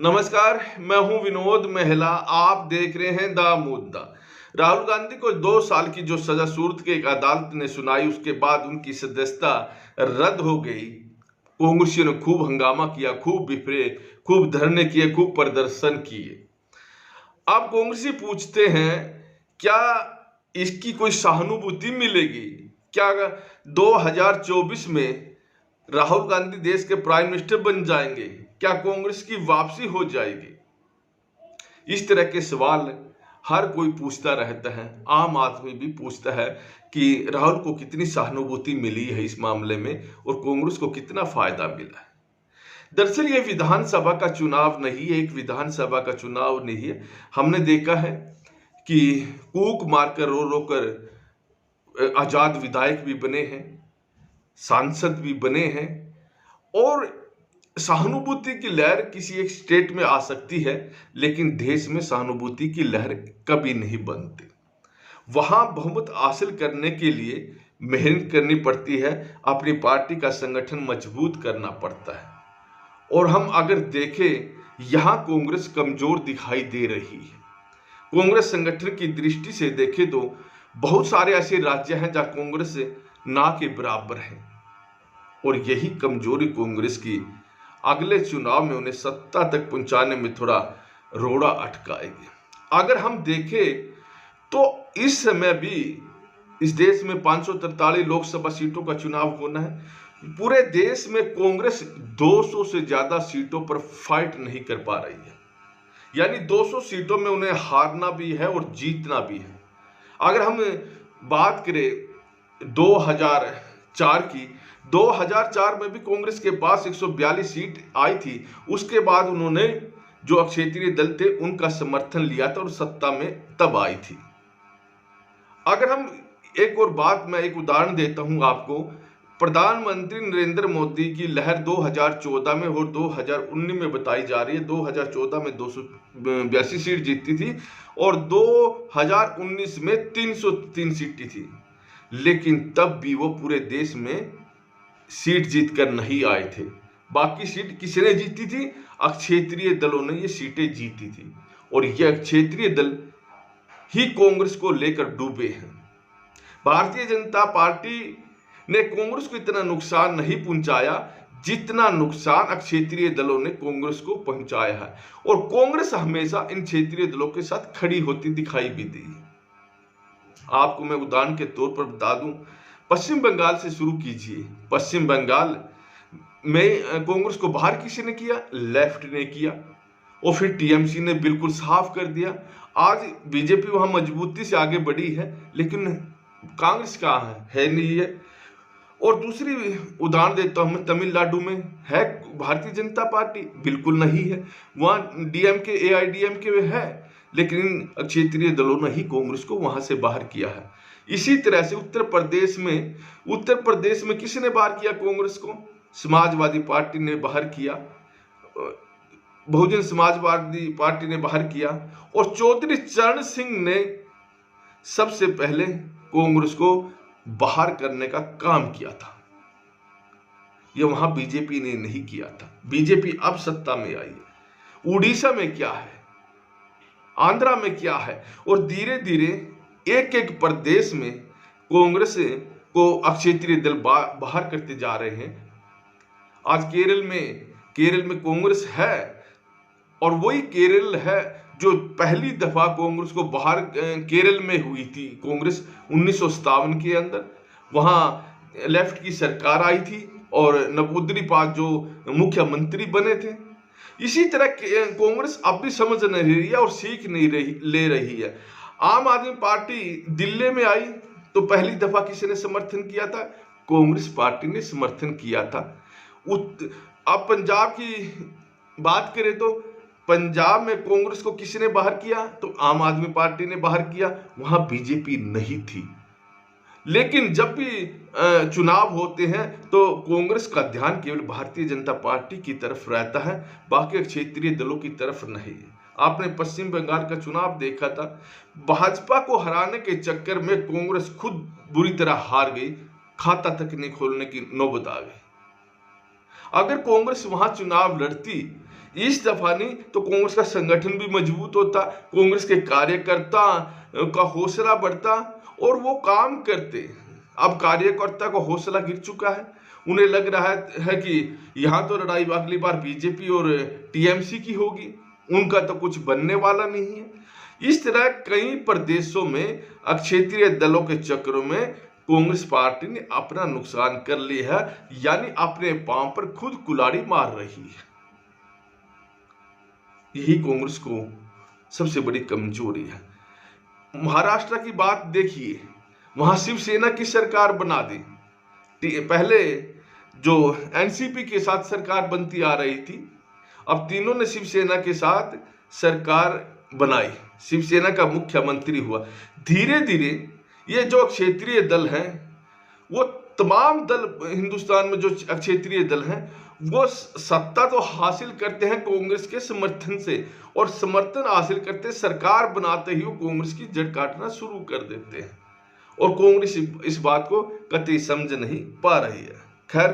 नमस्कार, मैं हूं विनोद मेहला। आप देख रहे हैं द मुद्दा। राहुल गांधी को 2 साल की जो सजा सूरत की एक अदालत ने सुनाई, उसके बाद उनकी सदस्यता रद्द हो गई। कांग्रेसियों ने खूब हंगामा किया, खूब बिफरे, खूब धरने किए, खूब प्रदर्शन किए। अब कांग्रेसी पूछते हैं, क्या इसकी कोई सहानुभूति मिलेगी? क्या 2024 में राहुल गांधी देश के प्राइम मिनिस्टर बन जाएंगे? क्या कांग्रेस की वापसी हो जाएगी? इस तरह के सवाल हर कोई पूछता रहता है। आम आदमी भी पूछता है कि राहुल को कितनी सहानुभूति मिली है इस मामले में और कांग्रेस को कितना फायदा मिला है। दरअसल ये विधानसभा का चुनाव नहीं है, एक विधानसभा का चुनाव नहीं है। हमने देखा है कि कूक मारकर रो रो कर आजाद विधायक भी बने हैं, सांसद भी बने हैं। और सहानुभूति की लहर किसी एक स्टेट में आ सकती है, लेकिन देश में सहानुभूति की लहर कभी नहीं बनती। वहां बहुमत हासिल करने के लिए मेहनत करनी पड़ती है, अपनी पार्टी का संगठन मजबूत करना पड़ता है। और हम अगर देखें, यहां कांग्रेस कमजोर दिखाई दे रही है। कांग्रेस संगठन की दृष्टि से देखें तो बहुत सारे ऐसे राज्य हैं जहां कांग्रेस ना के बराबर है, और यही कमजोरी कांग्रेस की अगले चुनाव में उन्हें सत्ता तक पहुंचाने में थोड़ा रोड़ा अटकाएगी। अगर हम देखें तो इस समय भी इस देश में 543 लोकसभा सीटों का चुनाव होना है। पूरे देश में कांग्रेस 200 से ज्यादा सीटों पर फाइट नहीं कर पा रही है, यानी 200 सीटों में उन्हें हारना भी है और जीतना भी है। अगर हम बात करें 2004 की, 2004 में भी कांग्रेस के पास 142 सीट आई थी। उसके बाद उन्होंने जो क्षेत्रीय दल थे उनका समर्थन लिया था और सत्ता में तब आई थी। अगर हम एक और बात, मैं एक उदाहरण देता हूं आपको। प्रधानमंत्री नरेंद्र मोदी की लहर 2014 में और 2019 में बताई जा रही है। 2014 में 282 सीट जीती थी और 2019 में 303 सीटें थी, लेकिन तब भी वो पूरे देश में सीट जीत कर नहीं आए थे। बाकी सीट किसने जीती थी? क्षेत्रीय दलों ने ये सीटें जीती थी, और ये क्षेत्रीय दल ही कांग्रेस को लेकर डूबे हैं। भारतीय जनता पार्टी ने कांग्रेस को इतना नुकसान नहीं पहुंचाया जितना नुकसान क्षेत्रीय दलों ने कांग्रेस को पहुंचाया है, और कांग्रेस हमेशा इन क्षेत्रीय दलों के साथ खड़ी होती दिखाई भी दी। आपको मैं उदाहरण के तौर पर बता दूं, पश्चिम बंगाल से शुरू कीजिए। पश्चिम बंगाल में कांग्रेस को बाहर किसी ने किया? लेफ्ट ने किया, और फिर टीएमसी ने बिल्कुल साफ कर दिया। आज बीजेपी वहां मजबूती से आगे बढ़ी है, लेकिन कांग्रेस कहां है नहीं है। और दूसरी उदाहरण देता हूं मैं, तमिलनाडु में है भारतीय जनता पार्टी? बिल्कुल नहीं है। वहां डीएमके एआईडीएमके है, लेकिन क्षेत्रीय दलों ने ही कांग्रेस को वहां से बाहर किया है। इसी तरह से उत्तर प्रदेश में किसने बाहर किया कांग्रेस को? समाजवादी पार्टी ने बाहर किया, बहुजन समाजवादी पार्टी ने बाहर किया, और चौधरी चरण सिंह ने सबसे पहले कांग्रेस को बाहर करने का काम किया था। यह वहां बीजेपी ने नहीं किया था। बीजेपी अब सत्ता में आई है। उड़ीसा में क्या है, आंध्रा में क्या है, और धीरे धीरे एक एक प्रदेश में कांग्रेस को क्षेत्रीय दल बाहर करते जा रहे हैं। आज केरल में कांग्रेस है, और वही केरल है जो पहली दफा कांग्रेस को बाहर केरल में हुई थी। कांग्रेस 1957 के अंदर वहां लेफ्ट की सरकार आई थी और नंबूदिरीपाद जो मुख्यमंत्री बने थे। इसी तरह कांग्रेस अब भी समझ नहीं रही है और सीख नहीं ले रही है। आम आदमी पार्टी दिल्ली में आई तो पहली दफा किसी ने समर्थन किया था? कांग्रेस पार्टी ने समर्थन किया था। अब पंजाब की बात करें तो पंजाब में कांग्रेस को किसी ने बाहर किया? तो आम आदमी पार्टी ने बाहर किया, वहां बीजेपी नहीं थी। लेकिन जब भी चुनाव होते हैं तो कांग्रेस का ध्यान केवल भारतीय जनता पार्टी की तरफ रहता है, बाकी क्षेत्रीय दलों की तरफ नहीं। आपने पश्चिम बंगाल का चुनाव देखा था, भाजपा को हराने के चक्कर में कांग्रेस खुद बुरी तरह हार गई, खाता तक नहीं खोलने की नौबत आ गई। अगर कांग्रेस वहां चुनाव लड़ती इस दफा नहीं तो कांग्रेस का संगठन भी मजबूत होता, कांग्रेस के कार्यकर्ता का हौसला बढ़ता और वो काम करते। अब कार्यकर्ता का हौसला गिर चुका है, उन्हें लग रहा है कि यहाँ तो लड़ाई अगली बार बीजेपी और टीएमसी की होगी, उनका तो कुछ बनने वाला नहीं है। इस तरह कई प्रदेशों में क्षेत्रीय दलों के चक्रों में कांग्रेस पार्टी ने अपना नुकसान कर लिया है, यानी अपने पांव पर खुद कुल्हाड़ी मार रही है। यही कांग्रेस को सबसे बड़ी कमजोरी है। महाराष्ट्र की बात देखिए, वहां शिवसेना की सरकार बना दी। पहले जो एनसीपी के साथ सरकार बनती आ रही थी, अब तीनों ने शिवसेना के साथ सरकार बनाई, शिवसेना का मुख्यमंत्री हुआ। धीरे धीरे ये जो क्षेत्रीय दल हैं, वो तमाम दल हिंदुस्तान में जो क्षेत्रीय दल हैं, वो सत्ता तो हासिल करते हैं कांग्रेस के समर्थन से, और समर्थन हासिल करते सरकार बनाते ही वो कांग्रेस की जड़ काटना शुरू कर देते हैं, और कांग्रेस इस बात को कतई समझ नहीं पा रही है। खैर,